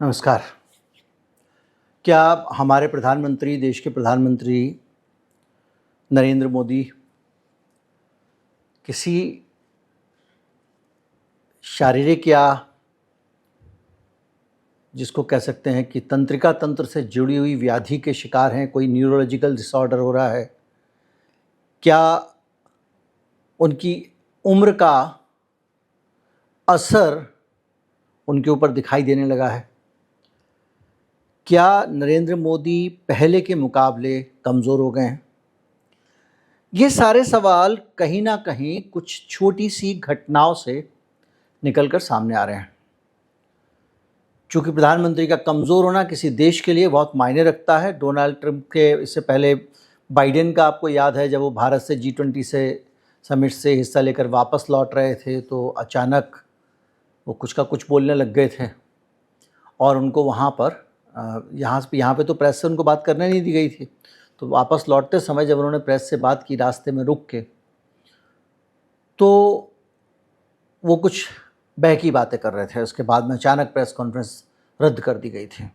नमस्कार। क्या हमारे प्रधानमंत्री, देश के प्रधानमंत्री नरेंद्र मोदी किसी शारीरिक या जिसको कह सकते हैं कि तंत्रिका तंत्र से जुड़ी हुई व्याधि के शिकार हैं, कोई न्यूरोलॉजिकल डिसऑर्डर हो रहा है? क्या उनकी उम्र का असर उनके ऊपर दिखाई देने लगा है? क्या नरेंद्र मोदी पहले के मुकाबले कमज़ोर हो गए हैं? ये सारे सवाल कहीं ना कहीं कुछ छोटी सी घटनाओं से निकलकर सामने आ रहे हैं। चूँकि प्रधानमंत्री का कमज़ोर होना किसी देश के लिए बहुत मायने रखता है। डोनाल्ड ट्रंप के इससे पहले बाइडेन का आपको याद है, जब वो भारत से G20 से समिट से हिस्सा लेकर वापस लौट रहे थे तो अचानक वो कुछ का कुछ बोलने लग गए थे और उनको वहाँ पर यहाँ पे तो प्रेस से उनको बात करने नहीं दी गई थी। तो वापस लौटते समय जब उन्होंने प्रेस से बात की रास्ते में रुक के, तो वो कुछ बहकी बातें कर रहे थे। उसके बाद में अचानक प्रेस कॉन्फ्रेंस रद्द कर दी गई थी।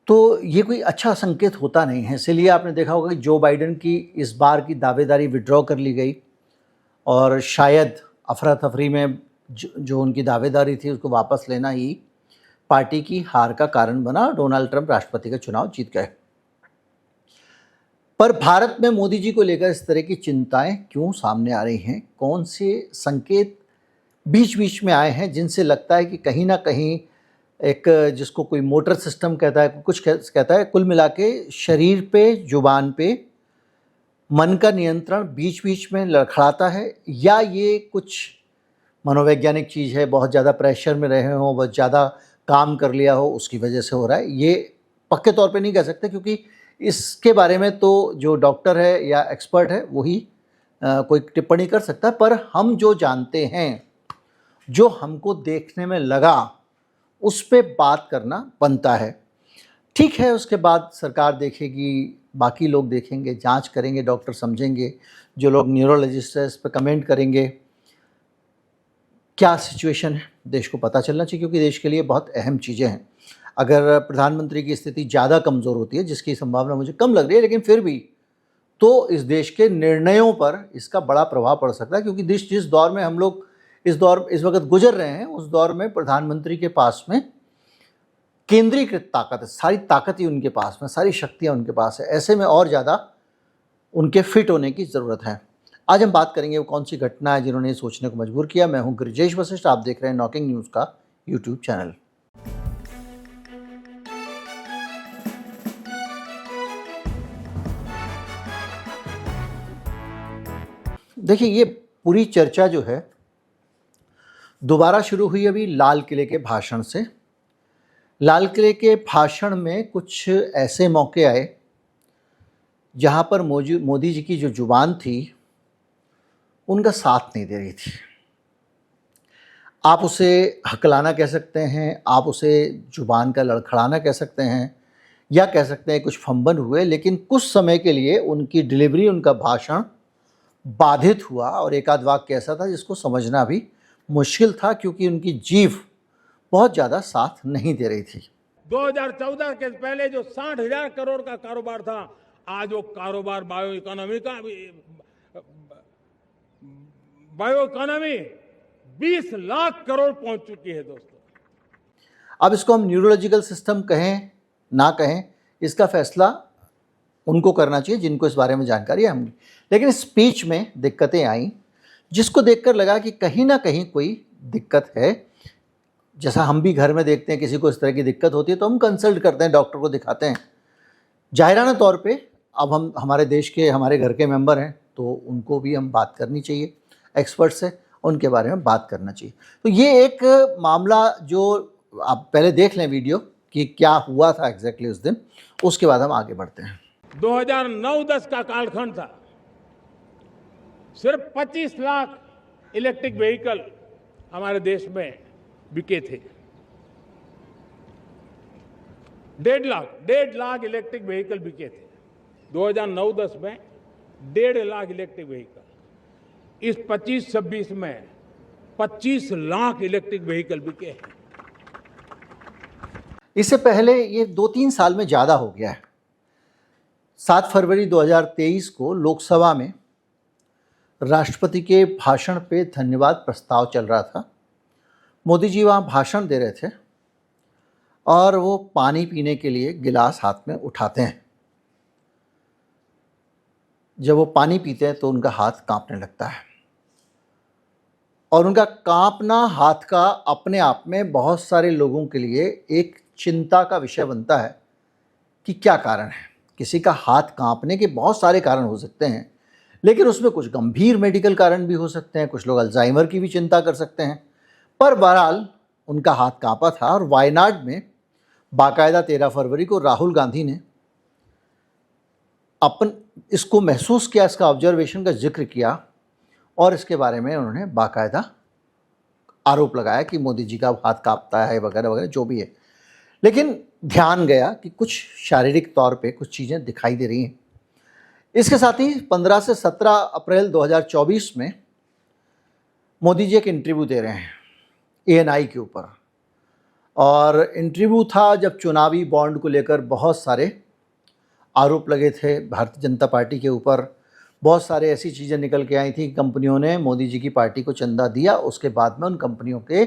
तो ये कोई अच्छा संकेत होता नहीं है। इसलिए आपने देखा होगा कि जो बाइडेन की इस बार की दावेदारी विड्रॉ कर ली गई और शायद अफरा तफरी में जो उनकी दावेदारी थी उसको वापस लेना ही पार्टी की हार का कारण बना। डोनाल्ड ट्रंप राष्ट्रपति का चुनाव जीत गए। पर भारत में मोदी जी को लेकर इस तरह की चिंताएं क्यों सामने आ रही हैं? कौन से संकेत बीच बीच में आए हैं जिनसे लगता है कि कहीं ना कहीं एक, जिसको कोई मोटर सिस्टम कहता है, कुछ कहता है, कुल मिला के शरीर पे, जुबान पे मन का नियंत्रण बीच बीच में लड़खड़ाता है, या ये कुछ मनोवैज्ञानिक चीज़ है, बहुत ज़्यादा प्रेशर में रहे हो, बहुत ज़्यादा काम कर लिया हो, उसकी वजह से हो रहा है? ये पक्के तौर पे नहीं कह सकते, क्योंकि इसके बारे में तो जो डॉक्टर है या एक्सपर्ट है वही कोई टिप्पणी कर सकता है। पर हम जो जानते हैं, जो हमको देखने में लगा, उस पे बात करना बनता है। ठीक है, उसके बाद सरकार देखेगी, बाकी लोग देखेंगे, जांच करेंगे, डॉक्टर समझेंगे, जो लोग न्यूरोलॉजिस्ट है इस पर कमेंट करेंगे। क्या सिचुएशन है देश को पता चलना चाहिए, क्योंकि देश के लिए बहुत अहम चीज़ें हैं। अगर प्रधानमंत्री की स्थिति ज़्यादा कमज़ोर होती है, जिसकी संभावना मुझे कम लग रही है, लेकिन फिर भी तो इस देश के निर्णयों पर इसका बड़ा प्रभाव पड़ सकता है। क्योंकि जिस दौर में हम लोग इस वक्त गुजर रहे हैं, उस दौर में प्रधानमंत्री के पास में केंद्रीकृत ताकत है, सारी ताकत ही उनके पास में, सारी शक्तियाँ उनके पास है। ऐसे में और ज़्यादा उनके फिट होने की ज़रूरत है। आज हम बात करेंगे वो कौन सी घटना है जिन्होंने सोचने को मजबूर किया। मैं हूं गिरिजेश वशिष्ठ, आप देख रहे हैं नॉकिंग न्यूज़ का यूट्यूब चैनल। देखिए, ये पूरी चर्चा जो है दोबारा शुरू हुई अभी लाल किले के भाषण से। लाल किले के भाषण में कुछ ऐसे मौके आए जहां पर मोदी जी की जो जुबान थी उनका साथ नहीं दे रही थी। आप उसे हकलाना कह सकते हैं, आप उसे जुबान का लड़खड़ाना कह सकते हैं, या कह सकते हैं कुछ फंबन हुए, लेकिन कुछ समय के लिए उनकी डिलीवरी, उनका भाषण बाधित हुआ और एक आध वाक्य ऐसा था जिसको समझना भी मुश्किल था, क्योंकि उनकी जीभ बहुत ज़्यादा साथ नहीं दे रही थी। 2014 के पहले जो 60,000 करोड़ का कारोबार था, आज वो कारोबार बायो इकोनॉमी 20 लाख करोड़ पहुंच चुकी है दोस्तों। अब इसको हम न्यूरोलॉजिकल सिस्टम कहें ना कहें, इसका फैसला उनको करना चाहिए जिनको इस बारे में जानकारी है। लेकिन स्पीच में दिक्कतें आई जिसको देखकर लगा कि कहीं ना कहीं कोई दिक्कत है। जैसा हम भी घर में देखते हैं, किसी को इस तरह की दिक्कत होती है तो हम कंसल्ट करते हैं, डॉक्टर को दिखाते हैं। जाहिराना तौर पे अब हम हमारे देश के, हमारे घर के मेंबर हैं, तो उनको भी हम बात करनी चाहिए, एक्सपर्ट से उनके बारे में बात करना चाहिए। तो ये एक मामला जो आप पहले देख लें वीडियो कि क्या हुआ था एग्जैक्टली उस दिन, उसके बाद हम आगे बढ़ते हैं। 2009-10 का कालखंड था। सिर्फ 25 लाख इलेक्ट्रिक व्हीकल हमारे देश में बिके थे। 1.5 लाख इलेक्ट्रिक व्हीकल बिके थे 2009-10 में। 1.5 लाख इलेक्ट्रिक व्हीकल। इस 25-26 में 25 लाख इलेक्ट्रिक व्हीकल बिके हैं। इससे पहले ये 2-3 साल में ज़्यादा हो गया है। 7 फरवरी 2023 को लोकसभा में राष्ट्रपति के भाषण पे धन्यवाद प्रस्ताव चल रहा था। मोदी जी वहाँ भाषण दे रहे थे और वो पानी पीने के लिए गिलास हाथ में उठाते हैं। जब वो पानी पीते हैं तो उनका हाथ कांपने लगता है और उनका कांपना हाथ का अपने आप में बहुत सारे लोगों के लिए एक चिंता का विषय बनता है कि क्या कारण है। किसी का हाथ कांपने के बहुत सारे कारण हो सकते हैं, लेकिन उसमें कुछ गंभीर मेडिकल कारण भी हो सकते हैं, कुछ लोग अल्जाइमर की भी चिंता कर सकते हैं। पर बहरहाल उनका हाथ कांपा था और वायनाड में बाकायदा 13 फरवरी को राहुल गांधी ने इसको महसूस किया, इसका ऑब्जर्वेशन का जिक्र किया और इसके बारे में उन्होंने बाकायदा आरोप लगाया कि मोदी जी का हाथ कांपता है वगैरह वगैरह जो भी है। लेकिन ध्यान गया कि कुछ शारीरिक तौर पे कुछ चीज़ें दिखाई दे रही हैं। इसके साथ ही 15 से 17 अप्रैल 2024 में मोदी जी एक इंटरव्यू दे रहे हैं ANI के ऊपर, और इंटरव्यू था जब चुनावी बॉन्ड को लेकर बहुत सारे आरोप लगे थे भारतीय जनता पार्टी के ऊपर। बहुत सारे ऐसी चीज़ें निकल के आई थी कि कंपनियों ने मोदी जी की पार्टी को चंदा दिया, उसके बाद में उन कंपनियों के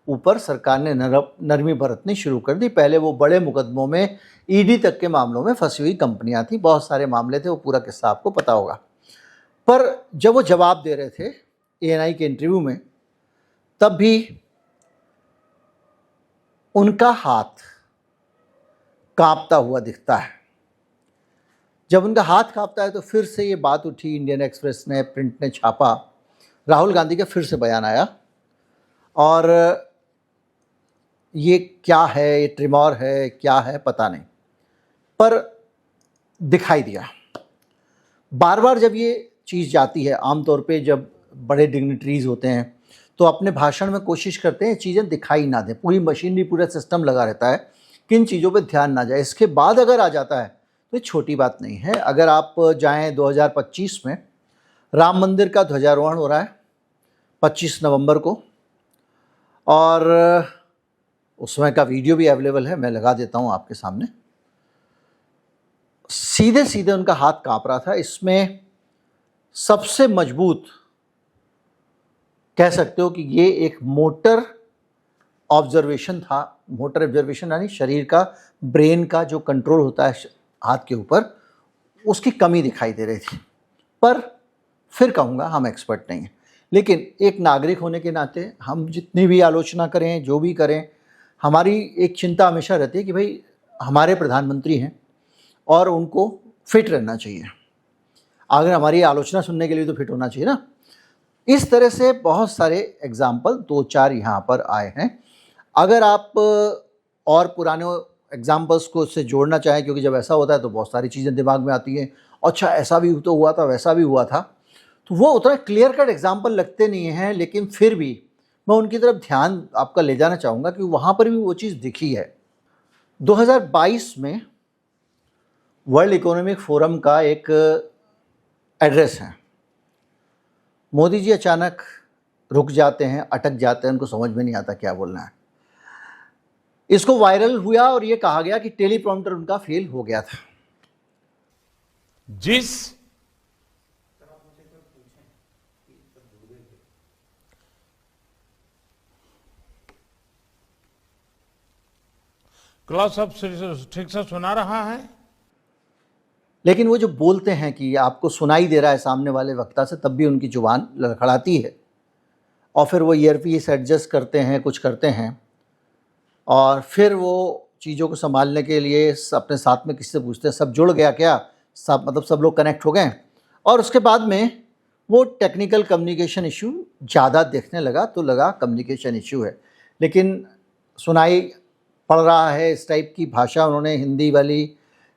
ऊपर सरकार ने नरमी बरतनी शुरू कर दी। पहले वो बड़े मुकदमों में ED तक के मामलों में फंसी हुई कंपनियां थी, बहुत सारे मामले थे, वो पूरा किस्सा आपको पता होगा। पर जब वो जवाब दे रहे थे ANI के इंटरव्यू में, तब भी उनका हाथ कांपता हुआ दिखता है। जब उनका हाथ कांपता है तो फिर से ये बात उठी, इंडियन एक्सप्रेस ने, प्रिंट ने छापा, राहुल गांधी का फिर से बयान आया और ये क्या है, ये ट्रिमोर है, क्या है पता नहीं, पर दिखाई दिया। बार बार जब ये चीज़ जाती है, आमतौर पे जब बड़े डिग्निटरीज होते हैं तो अपने भाषण में कोशिश करते हैं चीज़ें दिखाई ना दें, पूरी मशीनरी, पूरा सिस्टम लगा रहता है, किन चीज़ों पे ध्यान ना जाए। इसके बाद अगर आ जाता है तो ये छोटी बात नहीं है। अगर आप जाएं 2025 में राम मंदिर का ध्वजारोहण हो रहा है 25 नवंबर को, और उस समय का वीडियो भी अवेलेबल है, मैं लगा देता हूं आपके सामने। सीधे सीधे उनका हाथ कांप रहा था। इसमें सबसे मजबूत कह सकते हो कि ये एक मोटर ऑब्जर्वेशन था। मोटर ऑब्जर्वेशन यानी शरीर का, ब्रेन का जो कंट्रोल होता है हाथ के ऊपर, उसकी कमी दिखाई दे रही थी। पर फिर कहूँगा हम एक्सपर्ट नहीं हैं, लेकिन एक नागरिक होने के नाते हम जितनी भी आलोचना करें, जो भी करें, हमारी एक चिंता हमेशा रहती है कि भाई हमारे प्रधानमंत्री हैं और उनको फिट रहना चाहिए। अगर हमारी आलोचना सुनने के लिए तो फिट होना चाहिए ना। इस तरह से बहुत सारे एग्जाम्पल 2-4 यहाँ पर आए हैं। अगर आप और पुराने एग्जाम्पल्स को इससे जोड़ना चाहें, क्योंकि जब ऐसा होता है तो बहुत सारी चीज़ें दिमाग में आती हैं, अच्छा ऐसा भी तो हुआ था, वैसा भी हुआ था, तो वो उतना क्लियर कट एग्जाम्पल लगते नहीं हैं। लेकिन फिर भी मैं उनकी तरफ ध्यान आपका ले जाना चाहूँगा कि वहाँ पर भी वो चीज़ दिखी है। 2022 में वर्ल्ड इकोनॉमिक फोरम का एक एड्रेस है। मोदी जी अचानक रुक जाते हैं, अटक जाते हैं, उनको समझ में नहीं आता क्या बोलना है। इसको वायरल हुआ और ये कहा गया कि टेलीप्रॉम्प्टर उनका फेल हो गया था। जिस क्लास ऑफ ठीक से सुना रहा है, लेकिन वो जो बोलते हैं कि आपको सुनाई दे रहा है सामने वाले वक्ता से, तब भी उनकी जुबान लड़खड़ाती है और फिर वो ईयरपीस एडजस्ट करते हैं, कुछ करते हैं, और फिर वो चीज़ों को संभालने के लिए अपने साथ में किसी से पूछते हैं सब जुड़ गया क्या, सब मतलब सब लोग कनेक्ट हो गए। और उसके बाद में वो टेक्निकल कम्युनिकेशन इशू ज़्यादा देखने लगा तो लगा कम्युनिकेशन इशू है, लेकिन सुनाई पड़ रहा है। इस टाइप की भाषा उन्होंने हिंदी वाली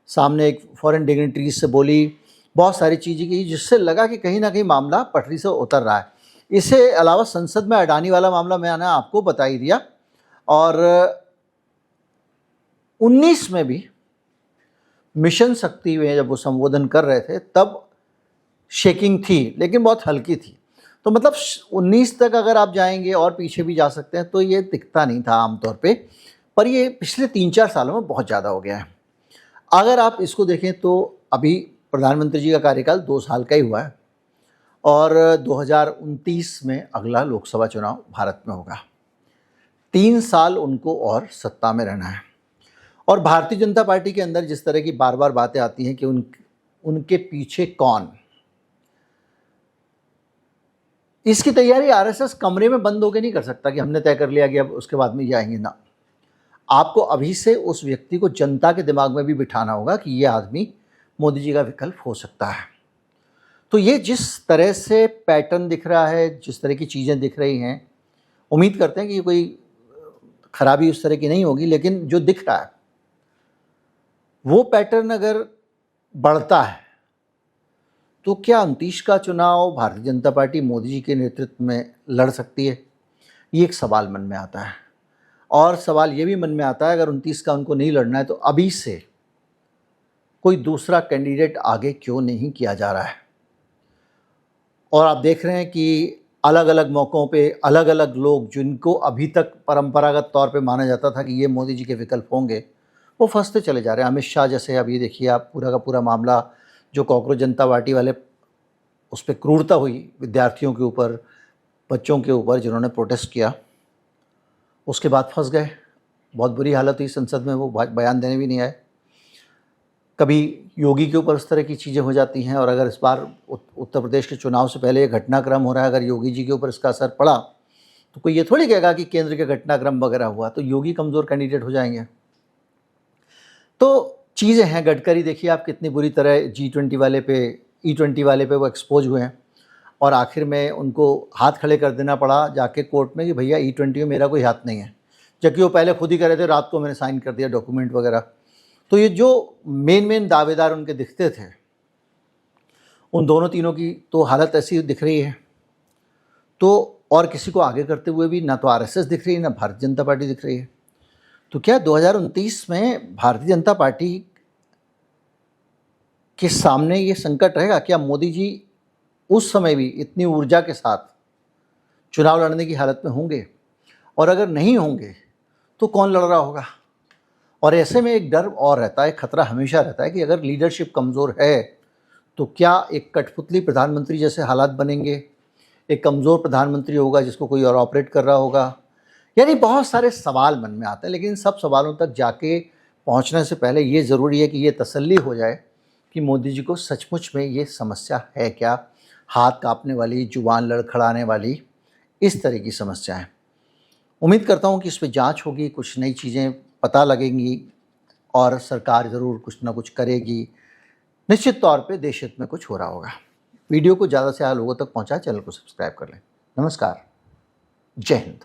सामने एक फॉरेन डिग्निटरीज से बोली, बहुत सारी चीज़ें की, जिससे लगा कि कहीं ना कहीं मामला पटरी से उतर रहा है। इससे अलावा संसद में अडानी वाला मामला मैंने आपको बता ही दिया, और 19 में भी मिशन शक्ति में जब वो संबोधन कर रहे थे तब शेकिंग थी, लेकिन बहुत हल्की थी। तो मतलब 19 तक अगर आप जाएंगे और पीछे भी जा सकते हैं तो ये दिखता नहीं था आमतौर पे। पर ये पिछले 3-4 सालों में बहुत ज़्यादा हो गया है। अगर आप इसको देखें तो अभी प्रधानमंत्री जी का कार्यकाल 2 साल का ही हुआ है और 2029 में अगला लोकसभा चुनाव भारत में होगा। 3 साल उनको और सत्ता में रहना है और भारतीय जनता पार्टी के अंदर जिस तरह की बार बार बातें आती हैं कि उनके पीछे कौन, इसकी तैयारी आरएसएस कमरे में बंद होकर नहीं कर सकता कि हमने तय कर लिया कि अब उसके बाद में जाएंगे ना। आपको अभी से उस व्यक्ति को जनता के दिमाग में भी बिठाना होगा कि ये आदमी मोदी जी का विकल्प हो सकता है। तो ये जिस तरह से पैटर्न दिख रहा है, जिस तरह की चीज़ें दिख रही हैं, उम्मीद करते हैं कि कोई खराबी उस तरह की नहीं होगी, लेकिन जो दिख रहा है वो पैटर्न अगर बढ़ता है तो क्या 29 का चुनाव भारतीय जनता पार्टी मोदी जी के नेतृत्व में लड़ सकती है? ये एक सवाल मन में आता है। और सवाल ये भी मन में आता है अगर 29 का उनको नहीं लड़ना है तो अभी से कोई दूसरा कैंडिडेट आगे क्यों नहीं किया जा रहा है? और आप देख रहे हैं कि अलग अलग मौक़ों पे अलग अलग लोग जिनको अभी तक परंपरागत तौर पे माना जाता था कि ये मोदी जी के विकल्प होंगे, वो फंसते चले जा रहे हैं। अमित शाह जैसे, अभी देखिए आप पूरा का पूरा मामला जो कॉकरोच जनता पार्टी वाले, उस पर क्रूरता हुई विद्यार्थियों के ऊपर, बच्चों के ऊपर जिन्होंने प्रोटेस्ट किया, उसके बाद फंस गए। बहुत बुरी हालत हुई संसद में, वो बयान देने भी नहीं आए। कभी योगी के ऊपर उस तरह की चीज़ें हो जाती हैं और अगर इस बार उत्तर प्रदेश के चुनाव से पहले ये घटनाक्रम हो रहा है, अगर योगी जी के ऊपर इसका असर पड़ा तो कोई ये थोड़ी कहेगा कि केंद्र के घटनाक्रम वगैरह हुआ तो योगी कमज़ोर कैंडिडेट हो जाएंगे। तो चीज़ें हैं। गडकरी देखिए आप कितनी बुरी तरह G20 वाले पे, E20 वाले पे वो एक्सपोज हुए हैं और आखिर में उनको हाथ खड़े कर देना पड़ा जाके कोर्ट में कि भैया E20 में मेरा कोई हाथ नहीं है, जबकि वो पहले खुद ही कर रहे थे, रात को मैंने साइन कर दिया डॉक्यूमेंट वगैरह। तो ये जो मेन दावेदार उनके दिखते थे, उन दोनों तीनों की तो हालत ऐसी दिख रही है। तो और किसी को आगे करते हुए भी ना तो आरएसएस दिख रही है, ना भारतीय जनता पार्टी दिख रही है। तो क्या 2029 में भारतीय जनता पार्टी के सामने ये संकट रहेगा? क्या मोदी जी उस समय भी इतनी ऊर्जा के साथ चुनाव लड़ने की हालत में होंगे? और अगर नहीं होंगे तो कौन लड़ रहा होगा? और ऐसे में एक डर और रहता है, खतरा हमेशा रहता है कि अगर लीडरशिप कमज़ोर है तो क्या एक कठपुतली प्रधानमंत्री जैसे हालात बनेंगे? एक कमज़ोर प्रधानमंत्री होगा जिसको कोई और ऑपरेट कर रहा होगा। यानी बहुत सारे सवाल मन में आते हैं, लेकिन इन सब सवालों तक जाके पहुंचने से पहले ये ज़रूरी है कि ये तसल्ली हो जाए कि मोदी जी को सचमुच में ये समस्या है क्या, हाथ कांपने वाली, जुबान लड़खड़ाने वाली, इस तरह की समस्या है। उम्मीद करता हूँ कि इस पर जांच होगी, कुछ नई चीज़ें पता लगेंगी और सरकार ज़रूर कुछ ना कुछ करेगी। निश्चित तौर पे देश हित में कुछ हो रहा होगा। वीडियो को ज़्यादा से ज़्यादा लोगों तक पहुँचाएं, चैनल को सब्सक्राइब कर लें। नमस्कार, जय हिंद।